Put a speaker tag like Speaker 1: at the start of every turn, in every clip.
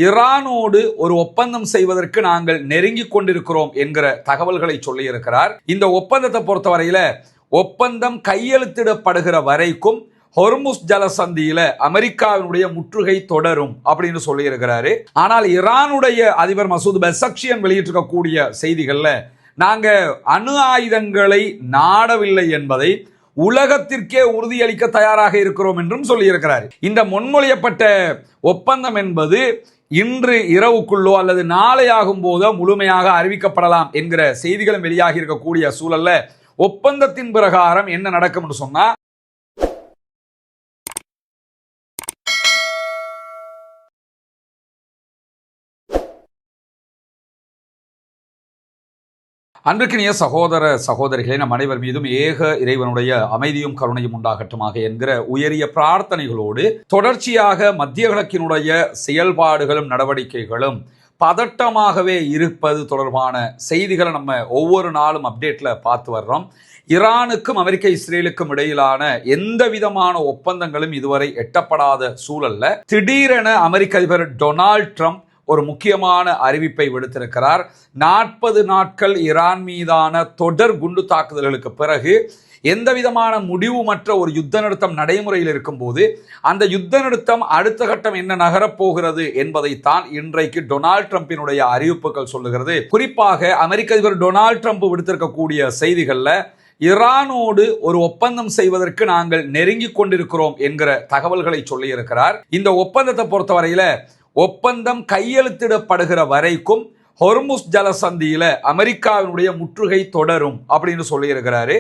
Speaker 1: ஈரானோடு ஒரு ஒப்பந்தம் செய்வதற்கு நாங்கள் நெருங்கிக் கொண்டிருக்கிறோம் என்கிற தகவல்களை சொல்லியிருக்கிறார். இந்த ஒப்பந்தத்தை பொறுத்தவரையில ஒப்பந்தம் கையெழுத்திடப்படுகிற வரைக்கும் ஹொர்முஸ் ஜலசந்தியில அமெரிக்காவினுடைய முற்றுகை தொடரும் அப்படின்னு சொல்லியிருக்கிறாரு. ஆனால் ஈரானுடைய அதிபர் மசூத் பெசக்ஷியன் வெளியிட்டிருக்கக்கூடிய செய்திகள்ல நாங்க அணு ஆயுதங்களை நாடவில்லை என்பதை உலகத்திற்கே உறுதியளிக்க தயாராக இருக்கிறோம் என்றும் சொல்லியிருக்கிறார். இந்த முன்மொழியப்பட்ட ஒப்பந்தம் என்பது இன்று இரவுக்குள்ளோ அல்லது நாளை ஆகும் போதோ முழுமையாக அறிவிக்கப்படலாம் என்கிற செய்திகளும் வெளியாகி இருக்கக்கூடிய சூழல்ல ஒப்பந்தத்தின் பிரகாரம் என்ன நடக்கும் என்று சொன்னா, அன்றுக்கினிய சகோதர சகோதரிகளை நம் அனைவர் மீதும் ஏக இறைவனுடைய அமைதியும் கருணையும் உண்டாகட்டுமாக என்கிற உயரிய பிரார்த்தனைகளோடு தொடர்ச்சியாக மத்திய கிழக்கினுடைய செயல்பாடுகளும் நடவடிக்கைகளும் பதட்டமாகவே இருப்பது தொடர்பான செய்திகளை நம்ம ஒவ்வொரு நாளும் அப்டேட்ல பார்த்து வர்றோம். ஈரானுக்கும் அமெரிக்க இஸ்ரேலுக்கும் இடையிலான எந்த விதமான ஒப்பந்தங்களும் இதுவரை எட்டப்படாத சூழல்ல திடீரென அமெரிக்க அதிபர் டொனால்ட் ட்ரம்ப் ஒரு முக்கியமான அறிவிப்பை விடுத்திருக்கிறார். 40 நாட்கள் ஈரான் மீதான தொடர் குண்டு தாக்குதல்களுக்கு பிறகு எந்த விதமான முடிவுமற்ற ஒரு யுத்த நிறுத்தம் நடைமுறையில் இருக்கும் போது அந்த யுத்த நிறுத்தம் அடுத்த கட்டம் என்ன நகரப்போகிறது என்பதைத்தான் இன்றைக்கு டொனால்ட் ட்ரம்பினுடைய அறிவிப்புகள் சொல்லுகிறது. குறிப்பாக அமெரிக்க அதிபர் டொனால்ட் ட்ரம்ப் விடுத்திருக்கக்கூடிய செய்திகள்ல ஈரானோடு ஒரு ஒப்பந்தம் செய்வதற்கு நாங்கள் நெருங்கிக் கொண்டிருக்கிறோம் என்கிற தகவல்களை சொல்லியிருக்கிறார். இந்த ஒப்பந்தத்தை பொறுத்தவரையில ஒப்பந்தம் கையெழுத்திடப்படுகிற வரைக்கும் ஹொர்முஸ் ஜலசந்தியில அமெரிக்காவினுடைய முற்றுகை தொடரும் அப்படின்னு சொல்லியிருக்கிறாரு.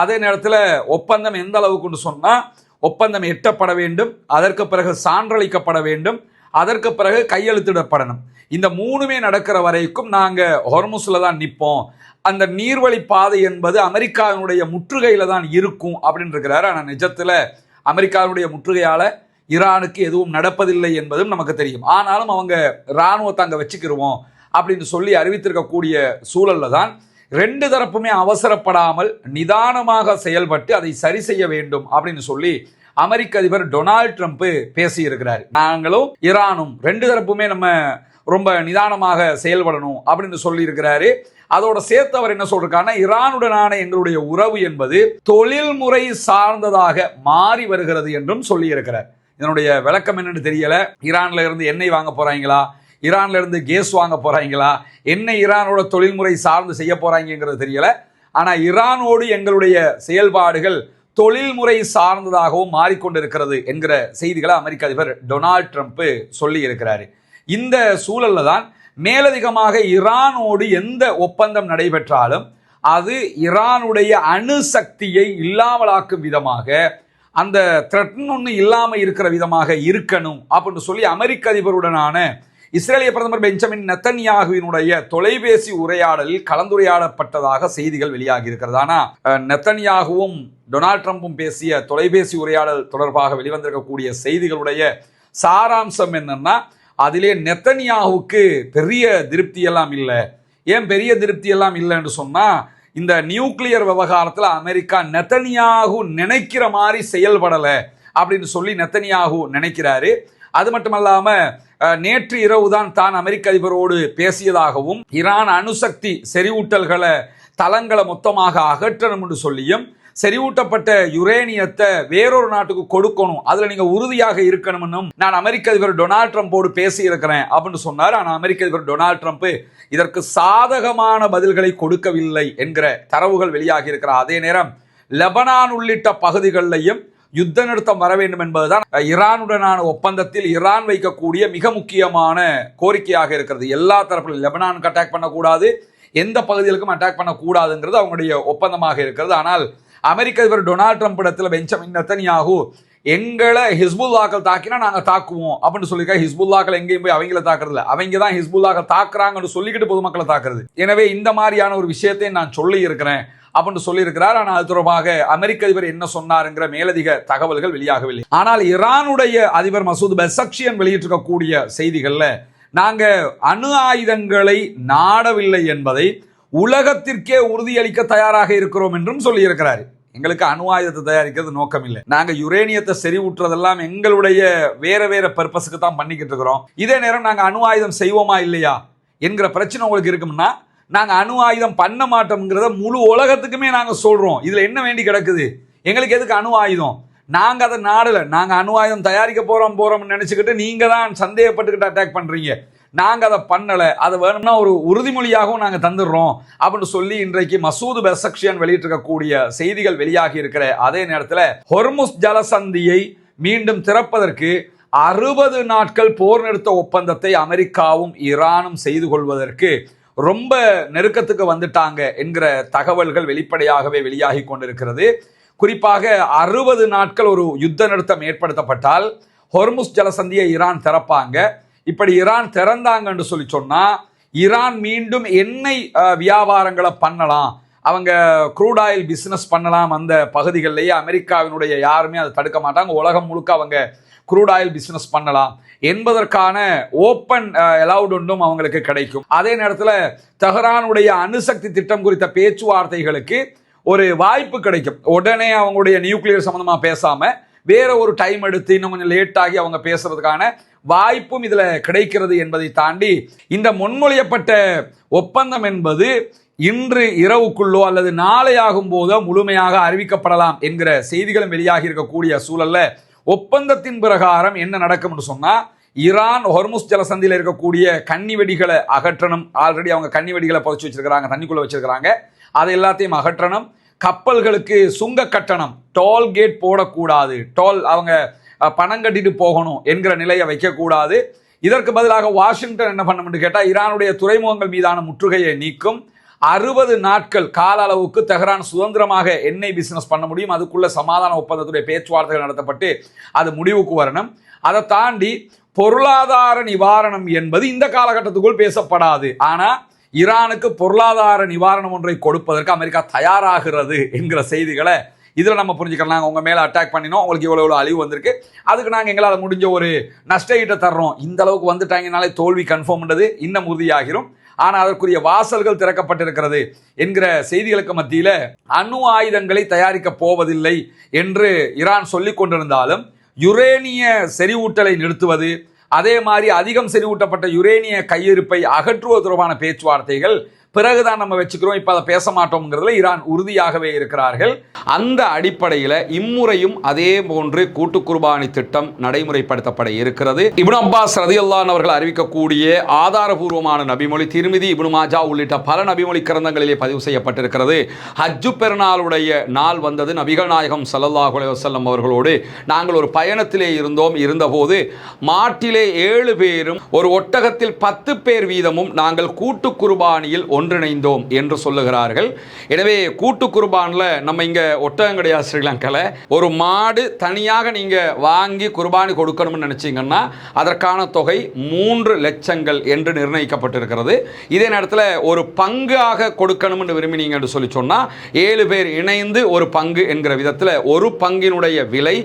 Speaker 1: அதே நேரத்தில் ஒப்பந்தம் எந்த அளவுக்கு சொன்னா, ஒப்பந்தம் எட்டப்பட வேண்டும், அதற்கு பிறகு சான்றளிக்கப்பட வேண்டும், அதற்கு பிறகு கையெழுத்திடப்படணும். இந்த மூணுமே நடக்கிற வரைக்கும் நாங்க ஹொர்முஸ்ல தான் நிற்போம், அந்த நீர்வழி பாதை என்பது அமெரிக்காவினுடைய முற்றுகையில தான் இருக்கும் அப்படின்னு இருக்கிறாரு. ஆனா நிஜத்துல அமெரிக்காவினுடைய முற்றுகையால ஈரானுக்கு எதுவும் நடப்பதில்லை என்பதும் நமக்கு தெரியும். ஆனாலும் அவங்க இராணுவத்தை அங்க வச்சுக்கிருவோம் அப்படின்னு சொல்லி அறிவித்திருக்கக்கூடிய சூழல்ல தான் ரெண்டு தரப்புமே அவசரப்படாமல் நிதானமாக செயல்பட்டு அதை சரி செய்ய வேண்டும் அப்படின்னு சொல்லி அமெரிக்க அதிபர் டொனால்ட் ட்ரம்ப் பேசி இருக்கிறார். நாங்களும் ஈரானும் ரெண்டு தரப்புமே நம்ம ரொம்ப நிதானமாக செயல்படணும் அப்படின்னு சொல்லி இருக்கிறாரு. அதோட சேர்த்து அவர் என்ன சொல்றாருன்னா, ஈரானுடனான எங்களுடைய உறவு என்பது தொழில்முறை சார்ந்ததாக மாறி வருகிறது என்றும் சொல்லி இருக்கிறார். இதனுடைய விளக்கம் என்னன்னு தெரியல. ஈரான்ல இருந்து எண்ணெய் வாங்க போறாங்களா, ஈரான்ல இருந்து கேஸ் வாங்க போறாங்களா, என்ன ஈரானோட தொழில்முறை சார்ந்து செய்ய போறாங்கிறது தெரியல. ஆனா ஈரானோடு எங்களுடைய செயல்பாடுகள் தொழில்முறை சார்ந்ததாகவும் மாறிக்கொண்டிருக்கிறது என்கிற செய்திகளை அமெரிக்க அதிபர் டொனால்ட் ட்ரம்ப் சொல்லி இருக்கிறாரு. இந்த சூழல்ல தான் மேலதிகமாக ஈரானோடு எந்த ஒப்பந்தம் நடைபெற்றாலும் அது ஈரானுடைய அணு சக்தியை இல்லாமலாக்கும் விதமாக, அந்த த்ரெட்னு ஒன்று இல்லாம இருக்கிற விதமாக இருக்கணும் அப்படின்னு சொல்லி அமெரிக்க அதிபருடனான இஸ்ரேலிய பிரதமர் பெஞ்சமின் நெத்தன்யாகுவினுடைய தொலைபேசி உரையாடலில் கலந்துரையாடப்பட்டதாக செய்திகள் வெளியாகி இருக்கிறது. ஆனா நெத்தன்யாகுவும் டொனால்ட் ட்ரம்பும் பேசிய தொலைபேசி உரையாடல் தொடர்பாக வெளிவந்திருக்கக்கூடிய செய்திகளுடைய சாராம்சம் என்னன்னா, அதிலே நெத்தன்யாகுவுக்கு பெரிய திருப்தி எல்லாம் இல்லை. ஏன் பெரிய திருப்தி எல்லாம் இல்லைன்னு சொன்னா, இந்த நியூக்ளியர் விவகாரத்தில் அமெரிக்கா நெத்தன்யாகு நினைக்கிற மாதிரி செயல்படல அப்படின்னு சொல்லி நெத்தன்யாகு நினைக்கிறாரு. அது மட்டுமல்லாம நேற்று இரவுதான் தான் அமெரிக்க அதிபரோடு பேசியதாகவும் ஈரான் அணுசக்தி செறிவூட்டல்களை தளங்களை மொத்தமாக அகற்றணும் என்று சொல்லியும் செறிவூட்டப்பட்ட யுரேனியத்தை வேறொரு நாட்டுக்கு கொடுக்கணும், அதுல நீங்க உறுதியாக இருக்கணும், நான் அமெரிக்க அதிபர் டொனால்ட் ட்ரம்போடு பேசி இருக்கிறேன் அப்படின்னு சொன்னார். ஆனால் அமெரிக்க அதிபர் டொனால்ட் ட்ரம்ப் இதற்கு சாதகமான பதில்களை கொடுக்கவில்லை என்கிற தரவுகள் வெளியாகி இருக்கிற அதே நேரம் லெபனான் உள்ளிட்ட பகுதிகளிலையும் யுத்த நிறுத்தம் வர வேண்டும் என்பதுதான் ஈரானுடனான ஒப்பந்தத்தில் ஈரான் வைக்கக்கூடிய மிக முக்கியமான கோரிக்கையாக இருக்கிறது. எல்லா தரப்பிலும் லெபனானுக்கு அட்டாக் பண்ணக்கூடாது, எந்த பகுதிகளுக்கும் அட்டாக் பண்ணக்கூடாதுங்கிறது அவங்களுடைய ஒப்பந்தமாக இருக்கிறது. ஆனால் அமெரிக்க அதிபர் டொனால்ட் ட்ரம்ப் இடத்துல பெஞ்சமின் நெத்தன்யாகு எங்களை ஹிஸ்புல்லாக்கள் தாக்கினா நாங்க தாக்குவோம் அப்படின்னு சொல்லியிருக்காங்க. ஹிஸ்புல்லாக்கள் எங்கேயும் போய் அவங்கள தாக்குறது இல்லை, அவங்க தான் ஹிஸ்புல்லாக்கள் தாக்குறாங்கன்னு சொல்லிக்கிட்டு பொதுமக்களை தாக்குறது. எனவே இந்த மாதிரியான ஒரு விஷயத்தை நான் சொல்லி இருக்கிறேன் அப்படின்னு சொல்லியிருக்கிறார். ஆனால் அது தொடர்பாக அமெரிக்க அதிபர் என்ன சொன்னாருங்கிற மேலதிக தகவல்கள் வெளியாகவில்லை. ஆனால் ஈரானுடைய அதிபர் மசூத் பெசக்ஷியன் வெளியிட்டிருக்கக்கூடிய செய்திகள்ல நாங்க அணு ஆயுதங்களை நாடவில்லை என்பதை உலகத்திற்கே உறுதியளிக்க தயாராக இருக்கிறோம் என்றும் சொல்லியிருக்கிறார். எங்களுக்கு அணு ஆயுதத்தை தயாரிக்கிறது நோக்கம் இல்லை. நாங்க யுரேனியத்தை செறிவூட்டுறதெல்லாம் எங்களுடைய வேற வேற பர்பஸுக்கு தான் பண்ணிக்கிட்டு இருக்கிறோம். இதே நேரம் நாங்க அணு ஆயுதம் செய்வோமா இல்லையா என்கிற பிரச்சனை உங்களுக்கு இருக்கும்னா, நாங்க அணு ஆயுதம் பண்ண மாட்டோம்ங்கிறத முழு உலகத்துக்குமே நாங்க சொல்றோம். இதுல என்ன வேண்டி கிடக்குது? எங்களுக்கு எதுக்கு அணு ஆயுதம்? நாங்க அதை நாடல. நாங்க அணு ஆயுதம் தயாரிக்க போறோம்னு நினைச்சுக்கிட்டு நீங்க தான் சந்தேகப்பட்டுக்கிட்டு அட்டாக் பண்றீங்க. நாங்க அதை பண்ணல. அதை வேணும்னா ஒரு உறுதிமொழியாகவும் நாங்க தந்துடுறோம் அப்படின்னு சொல்லி இன்றைக்கு மசூத் பெசக்ஷியன் வெளியிட்டிருக்கக்கூடிய செய்திகள் வெளியாகி இருக்கிற அதே நேரத்தில் ஹொர்முஸ் ஜலசந்தியை மீண்டும் திறப்பதற்கு 60 நாட்கள் போர் நிறுத்த ஒப்பந்தத்தை அமெரிக்காவும் ஈரானும் செய்து கொள்வதற்கு ரொம்ப நெருக்கத்துக்கு வந்துட்டாங்க என்கிற தகவல்கள் வெளிப்படையாகவே வெளியாகி கொண்டிருக்கிறது. குறிப்பாக 60 நாட்கள் ஒரு யுத்த நிறுத்தம் ஏற்படுத்தப்பட்டால் ஹொர்முஸ் ஜலசந்தியை ஈரான் திறப்பாங்க. இப்படி ஈரான் திறந்தாங்கன்னு சொல்லி சொன்னா ஈரான் மீண்டும் எண்ணெய் வியாபாரங்களை பண்ணலாம், அவங்க க்ரூட் ஆயில் பிசினஸ் பண்ணலாம். அந்த பகுதிகளிலேயே அமெரிக்காவினுடைய யாருமே அதை தடுக்க மாட்டாங்க. உலகம் முழுக்க அவங்க க்ரூட் ஆயில் பிசினஸ் பண்ணலாம் என்பதற்கான ஓப்பன் அலவுட் ஒன்றும் அவங்களுக்கு கிடைக்கும். அதே நேரத்தில் தெஹ்ரானுடைய அணுசக்தி திட்டம் குறித்த பேச்சுவார்த்தைகளுக்கு ஒரு வாய்ப்பு கிடைக்கும். உடனே அவங்களுடைய நியூக்ளியர் சம்பந்தமா பேசாம வேற ஒரு டைம் எடுத்து இன்னும் கொஞ்சம் லேட் ஆகி அவங்க பேசுறதுக்கான வாய்ப்பும் இதுல கிடைக்கிறது என்பதை தாண்டி இந்த முன்மொழியப்பட்ட ஒப்பந்தம் என்பது இன்று இரவுக்குள்ளோ அல்லது நாளை ஆகும் போதோ முழுமையாக அறிவிக்கப்படலாம் என்கிற செய்திகளும் வெளியாகி இருக்கக்கூடிய சூழல்ல ஒப்பந்தத்தின் பிரகாரம் என்ன நடக்கும் என்று சொன்னா, ஈரான் ஹொர்முஸ் ஜலசந்தியில் இருக்கக்கூடிய கன்னி வெடிகளை அகற்றணும். ஆல்ரெடி அவங்க கன்னி வெடிகளை புதைச்சு வச்சிருக்கிறாங்க, தண்ணிக்குள்ள வச்சிருக்கிறாங்க. அதை எல்லாத்தையும் அகற்றணும். கப்பல்களுக்கு சுங்க கட்டணம், டோல் கேட் போடக்கூடாது, டோல் அவங்க பணம் கட்டிட்டு போகணும் என்கிற நிலையை வைக்கக்கூடாது. இதற்கு பதிலாக வாஷிங்டன் என்ன பண்ணும் என்று கேட்டால், ஈரானுடைய துறைமுகங்கள் மீதான முற்றுகையை நீக்கும். 60 நாட்கள் கால அளவுக்கு தெஹ்ரான் சுதந்திரமாக எண்ணெய் பிசினஸ் பண்ண முடியும். அதுக்குள்ள சமாதான ஒப்பந்தத்துடைய பேச்சுவார்த்தைகள் நடத்தப்பட்டு அது முடிவுக்கு வரணும். அதை தாண்டி பொருளாதார நிவாரணம் என்பது இந்த காலகட்டத்துக்குள் பேசப்படாது. ஆனா ஈரானுக்கு பொருளாதார நிவாரணம் ஒன்றை கொடுப்பதற்கு அமெரிக்கா தயாராகிறது என்கிற செய்திகளை இதில் நம்ம புரிஞ்சுக்கலாம். நாங்கள் உங்கள் மேலே அட்டாக் பண்ணினோம், உங்களுக்கு இவ்வளோ அழிவு வந்திருக்கு, அதுக்கு நாங்கள் எங்களால் முடிஞ்ச ஒரு நஷ்ட ஈட்டை தர்றோம். இந்த அளவுக்கு வந்துட்டாங்கனாலே தோல்வி கன்ஃபார்ம்ன்றது இன்னும் உறுதியாகிரும். ஆனால் அதற்குரிய வாசல்கள் திறக்கப்பட்டிருக்கிறது என்கிற செய்திகளுக்கு மத்தியில் அணு ஆயுதங்களை தயாரிக்க போவதில்லை என்று ஈரான் சொல்லிக் கொண்டிருந்தாலும் யுரேனிய செறிவூட்டலை நிறுத்துவது, அதே மாதிரி அதிகம் செறிவூட்டப்பட்ட யுரேனிய கையிருப்பை அகற்றுவது தொடர்பான பேச்சுவார்த்தைகள் பிறகுதான் நம்ம வச்சுக்கிறோம், இப்ப அதை பேச மாட்டோம்ங்கிறதுல ஈரான் உறுதியாகவே இருக்கிறார்கள். அந்த அடிப்படையில் இம்முறையும் அதே போன்று கூட்டு குர்பானி திட்டம் நடைமுறைப்படுத்தப்பட இருக்கிறது. இப்னு அப்பாஸ் ரலியல்லாஹு அன்ஹு அவர்கள் அறிவிக்கக்கூடிய ஆதாரபூர்வமான நபிமொழி திர்மிதி, இப்னு மாஜா உள்ளிட்ட பல நபிமொழி கிரந்தங்களிலே பதிவு செய்யப்பட்டிருக்கிறது. ஹஜ்ஜு பெருநாளுடைய நாள் வந்தது. நபிகள் நாயகம் ஸல்லல்லாஹு அலைஹி வஸல்லம் அவர்களோடு நாங்கள் ஒரு பயணத்திலே இருந்தபோது மாட்டிலே 7 பேரும் ஒரு ஒட்டகத்தில் 10 பேர் வீதமும் நாங்கள் கூட்டு குர்பானியில் ஒன்றிணைந்தோம் என்று சொல்லுகிறார்கள். எனவே கூட்டு குர்பான்ல நம்ம இங்க ஒட்டகம் கிடையாது ஸ்ரீலங்கால. ஒரு மாடு தனியாக நீங்க வாங்கி குர்பானி கொடுக்கணும்னு நினைச்சீங்கன்னா அதற்கான தொகை 3 லட்சங்கள் என்று நிர்ணயிக்கப்பட்டிருக்கிறது. இதே நேரத்தில் ஒரு பங்காக கொடுக்கணும்னு விரும்பினீங்க என்று சொல்லி சொன்னா 7 பேர் இணைந்து ஒரு பங்கு என்கிற விதத்தில் ஒரு பங்கினுடைய விலை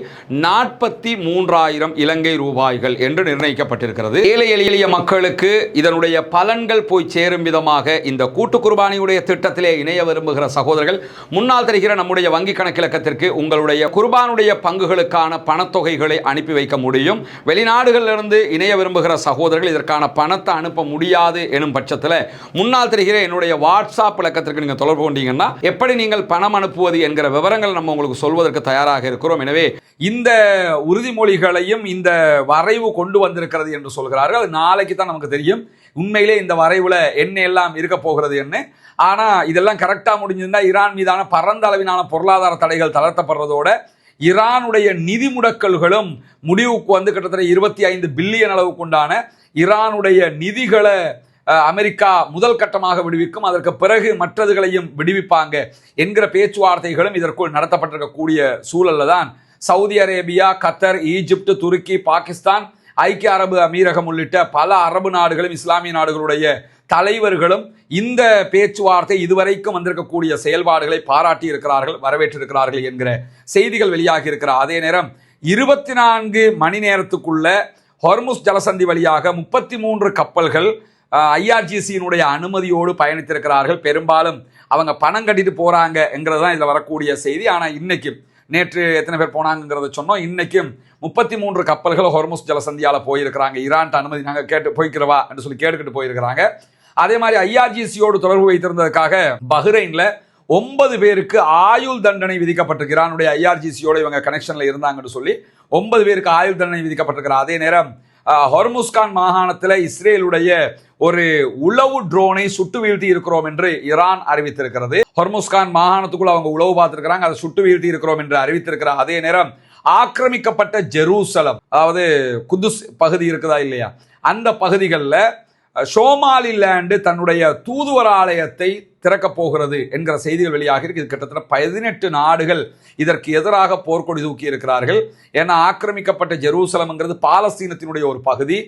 Speaker 1: 43,000 இலங்கை ரூபாய்கள் என்று நிர்ணயிக்கப்பட்டிருக்கிறது. ஏழை எளிய மக்களுக்கு இதனுடைய பலன்கள் போய் சேரும் விதமாக இந்த கூட்டு குர்பானியுடைய திட்டத்திலே இணைய விரும்புகிற சகோதரர்கள் முன்னால் தெரிகிற நம்முடைய வங்கி கணக்கிலக்கத்திற்கு உங்களுடைய குர்பானுடைய பங்குகளுக்கான பணத்தொகைகளை அனுப்பி வைக்க முடியும். வெளிநாடுகளிலிருந்து இணைய விரும்புகிற சகோதரர்கள் இதற்கான பணத்தை அனுப்ப முடியாது எனும் பட்சத்தில் முன்னால் தெரிகிற என்னுடைய வாட்ஸ்அப் இலக்கத்திற்கு நீங்கள் தொடர்பு கொண்டீங்கன்னா எப்படி நீங்கள் பணம் அனுப்புவது என்கிற விவரங்கள் நம்ம உங்களுக்கு சொல்வதற்கு தயாராக இருக்கிறோம். எனவே இந்த உறுதிமொழிகளையும் இந்த வரைவு கொண்டு வந்திருக்கிறது என்று சொல்கிறார்கள். அது நாளைக்கு தான் நமக்கு தெரியும் உண்மையிலே இந்த வரைவுல என்ன எல்லாம் இருக்க போகிறது என்ன. ஆனா இதெல்லாம் கரெக்டா முடிஞ்சிருந்தா ஈரான் மீதான பரந்த அளவிலான பொருளாதார தடைகள் தளர்த்தப்படுறதோட ஈரானுடைய நிதி முடக்கல்களும் முடிவுக்கு வந்து கிட்டத்தட்ட 25 பில்லியன் அளவுக்கு உண்டான ஈரானுடைய நிதிகளை அமெரிக்கா முதல் கட்டமாக விடுவிக்கும், அதற்கு பிறகு மற்றதுகளையும் விடுவிப்பாங்க என்கிற பேச்சுவார்த்தைகளும் இதற்குள் நடத்தப்பட்டிருக்கக்கூடிய சூழல்ல தான் சவுதி அரேபியா, கத்தர், ஈஜிப்ட், துருக்கி, பாகிஸ்தான், ஐக்கிய அரபு அமீரகம் உள்ளிட்ட பல அரபு நாடுகளும் இஸ்லாமிய நாடுகளுடைய தலைவர்களும் இந்த பேச்சுவார்த்தை இதுவரைக்கும் வந்திருக்கக்கூடிய செயல்பாடுகளை பாராட்டி இருக்கிறார்கள், வரவேற்றிருக்கிறார்கள் என்கிற செய்திகள் வெளியாகி இருக்கிற அதே நேரம் 24 மணி நேரத்துக்குள்ள ஹொர்முஸ் ஜலசந்தி வழியாக 33 கப்பல்கள் ஐஆர்ஜிசியினுடைய அனுமதியோடு பயணித்திருக்கிறார்கள். பெரும்பாலும் அவங்க பணம் கட்டிட்டு போறாங்க என்கிறது தான் இதில் வரக்கூடிய செய்தி. ஆனால் இன்னைக்கு நேற்று எத்தனை பேர் போனாங்கிறத சொன்னோம். இன்னைக்கும் 33 கப்பல்கள் ஹொர்முஸ் ஜலசந்தியால போயிருக்கிறாங்க. ஈரான் அனுமதி நாங்கள் கேட்டு போய்க்கிறவா என்று சொல்லி கேட்டுக்கிட்டு போயிருக்கிறாங்க. அதே மாதிரி ஐஆர்ஜிசியோடு தொடர்பு வைத்திருந்ததுக்காக பஹ்ரைன்ல 9 பேருக்கு ஆயுள் தண்டனை விதிக்கப்பட்டிருக்கு. ஈரானுடைய ஐஆர்ஜிசியோட இவங்க கனெக்ஷன்ல இருந்தாங்கன்னு சொல்லி 9 பேருக்கு ஆயுள் தண்டனை விதிக்கப்பட்டிருக்கிறார். அதே நேரம் ஹொர்முஸ்கான் மாகாணத்தில் இஸ்ரேலுடைய ஒரு உளவு ட்ரோனை சுட்டு வீழ்த்தி இருக்கிறோம் என்று ஈரான் அறிவித்திருக்கிறது. ஹொர்முஸ்கான் மாகாணத்துக்குள்ள அவங்க உளவு பார்த்திருக்கிறாங்க, அதை சுட்டு வீழ்த்தி இருக்கிறோம் என்று அறிவித்திருக்கிறார். அதே நேரம் ஆக்கிரமிக்கப்பட்ட ஜெருசலம், அதாவது குதுஸ் பகுதி இருக்குதா இல்லையா, அந்த பகுதிகளில் சோமாலிலாந்து தன்னுடைய தூதுவர ஆலயத்தை திறக்கப் போகிறது என்கிற செய்திகள் வெளியாக இருக்கு. இது கிட்டத்தட்ட 18 நாடுகள் இதற்கு எதிராக போர்க்கொடி தூக்கி இருக்கிறார்கள். ஏன்னா ஆக்கிரமிக்கப்பட்ட ஜெருசலம்ங்கிறது பாலஸ்தீனத்தினுடைய ஒரு பகுதி.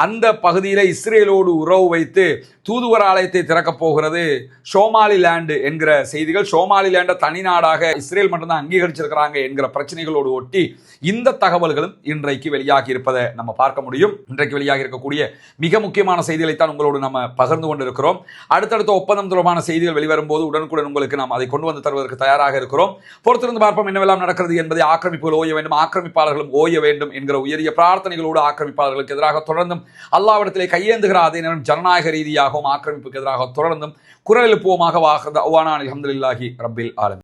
Speaker 1: அந்த பகுதியில் இஸ்ரேலோடு உறவு வைத்து தூதுவர ஆலயத்தை திறக்கப் போகிறது சோமாலிலாந்து என்கிற செய்திகள். சோமாலிலாண்டை தனி நாடாக இஸ்ரேல் மட்டும்தான் அங்கீகரிச்சிருக்கிறாங்க என்கிற பிரச்சனைகளோடு ஒட்டி இந்த தகவல்களும் இன்றைக்கு வெளியாகி இருப்பதை நம்ம பார்க்க முடியும். இன்றைக்கு வெளியாகி இருக்கக்கூடிய மிக முக்கியமான செய்திகளைத்தான் உங்களோடு நம்ம பகிர்ந்து கொண்டிருக்கிறோம். அடுத்தடுத்த ஒப்பந்தம் தொடர்பான செய்திகள் வெளிவரும்போது உடனுக்குடன் உங்களுக்கு நாம் அதை கொண்டு வந்து தருவதற்கு தயாராக இருக்கிறோம். பொறுத்திருந்து பார்ப்போம் என்னவெல்லாம் நடக்கிறது என்பதை. ஆக்கிரமிப்புகள் ஓய வேண்டும், ஆக்கிரமிப்பாளர்களும் ஓய வேண்டும் என்கிற உயரிய பிரார்த்தனைகளோடு ஆக்கிரமிப்பாளர்களுக்கு எதிராக தொடர்ந்தும் அல்லாஹ்விடத்திலே கையேந்துகிற அதே நேரம் ஜனநாயக ரீதியாகவும் ஆக்கிரமிப்புக்கு எதிராக தொடர்ந்தும் குரல் எழுப்புவோமாக. வாஹ் தஅவானா அல்ஹம்துலில்லாஹி ரப்பில் ஆலமீன்.